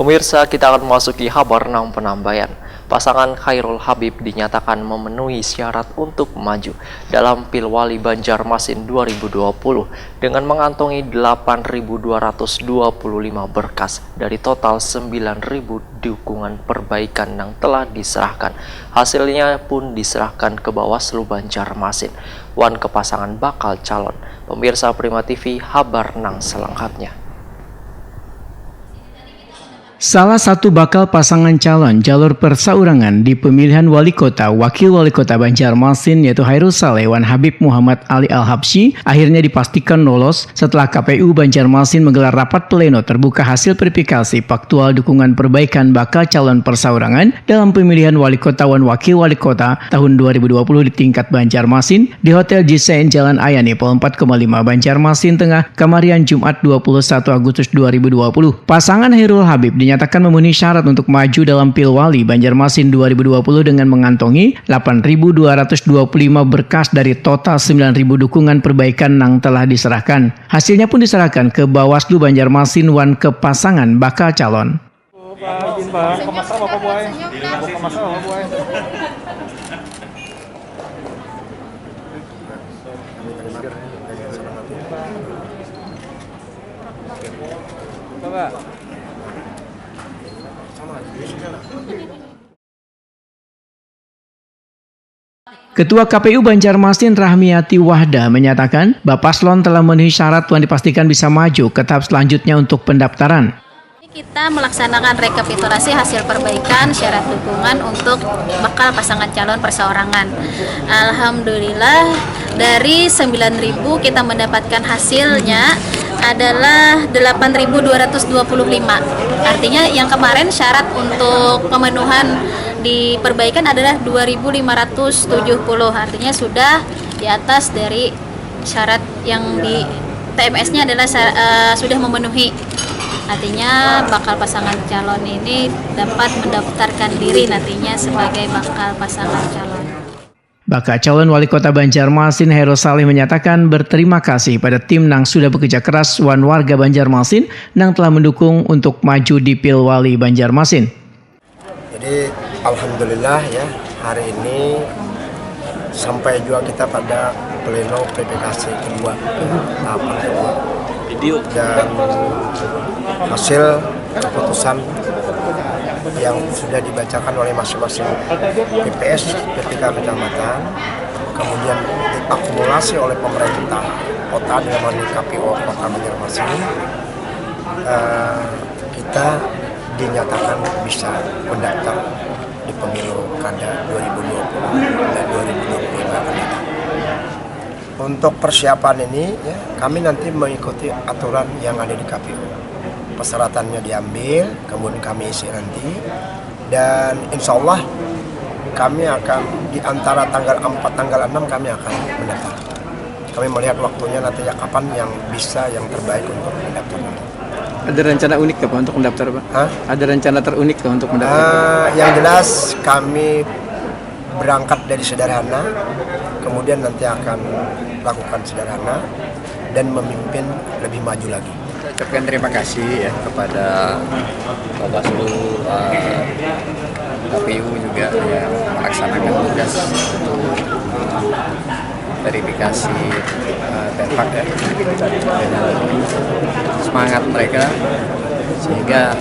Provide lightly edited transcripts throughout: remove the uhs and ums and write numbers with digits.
Pemirsa, kita akan memasuki kabar 6 penambahan. Pasangan Khairul Habib dinyatakan memenuhi syarat untuk maju dalam Pilwali Banjarmasin 2020 dengan mengantongi 8.225 berkas dari total 9.000 dukungan perbaikan yang telah diserahkan. Hasilnya pun diserahkan ke Bawaslu Banjarmasin. Wan ke pasangan bakal calon. Pemirsa Prima TV, kabar nang selengkapnya. Salah satu bakal pasangan calon jalur persaurangan di pemilihan wali kota, wakil wali kota Banjarmasin yaitu Khairul Saleh Wan Habib Muhammad Ali Al-Habsyi akhirnya dipastikan lolos setelah KPU Banjarmasin menggelar rapat pleno terbuka hasil verifikasi faktual dukungan perbaikan bakal calon persaurangan dalam pemilihan wali kota dan wakil wali kota tahun 2020 di tingkat Banjarmasin di Hotel Jisein Jalan Ayani Pol 4,5 Banjarmasin Tengah, Kamarian Jumat 21 Agustus 2020. Pasangan Khairul Habib dinyatakan memenuhi syarat untuk maju dalam Pilwali Banjarmasin 2020 dengan mengantongi 8.225 berkas dari total 9.000 dukungan perbaikan yang telah diserahkan. Hasilnya pun diserahkan ke Bawaslu Banjarmasin wan ke pasangan bakal calon. Ketua KPU Banjarmasin Rahmiati Wahdah menyatakan Bapaslon telah memenuhi syarat yang dipastikan bisa maju ke tahap selanjutnya untuk pendaftaran. Kita melaksanakan rekapitulasi hasil perbaikan syarat dukungan untuk bakal pasangan calon perseorangan. Alhamdulillah dari 9.000 kita mendapatkan hasilnya adalah 8.225. Artinya yang kemarin syarat untuk pemenuhan di perbaikan adalah 2.570. Artinya sudah di atas dari syarat yang di TMS-nya adalah sudah memenuhi. Artinya bakal pasangan calon ini dapat mendaftarkan diri nantinya sebagai bakal pasangan calon. Bakal calon wali kota Banjarmasin Khairul Saleh menyatakan berterima kasih pada tim yang sudah bekerja keras wan warga Banjarmasin yang telah mendukung untuk maju di Pilwali Banjarmasin. Jadi alhamdulillah ya, hari ini sampai juga kita pada pleno verifikasi kedua, tahapan kedua. Dan hasil keputusan yang sudah dibacakan oleh masing-masing PPS ketika kecamatan, kemudian diakumulasi oleh pemerintah kota dengan melalui KPU Kota Banjarmasin, kita dinyatakan bisa mendaftar di pemilu kada 2020 dan 2025 mendatang. Untuk persiapan ini, ya, kami nanti mengikuti aturan yang ada di KPU. Persyaratannya diambil, kemudian kami isi nanti, dan insya Allah kami akan di antara tanggal 4 tanggal 6 kami akan mendaftar. Kami melihat waktunya nantinya kapan yang bisa yang terbaik untuk mendaftar. Ada rencana unik Pak untuk mendaftar Pak? Ada rencana terunik untuk mendaftar? Yang jelas kami berangkat dari sederhana, kemudian nanti akan lakukan sederhana dan memimpin lebih maju lagi. Ucapkan terima kasih ya kepada Bawaslu, KPU juga yang melaksanakan tugas untuk verifikasi Perpak ya, dengan semangat mereka sehingga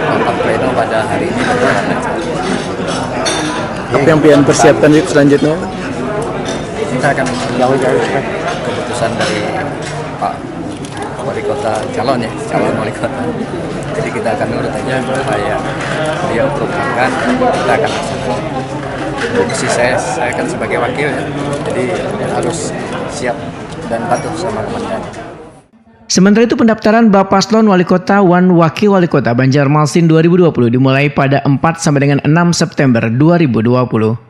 rapat pleno pada hari ini berjalan lancar. Apa yang pian persiapkan yuk selanjutnya? Kita akan menunggu keputusan dari Pak Wali Kota calon wali kota. Jadi kita akan nurut aja supaya dia peruntukkan, kita akan laksanakan. Posisi saya kan sebagai wakil ya, jadi harus siap dan patuh sama komandan. Sementara itu pendaftaran Bapaslon Wali Kota wan Wakil Wali Kota Banjarmasin 2020 dimulai pada 4 sampai dengan 6 September 2020.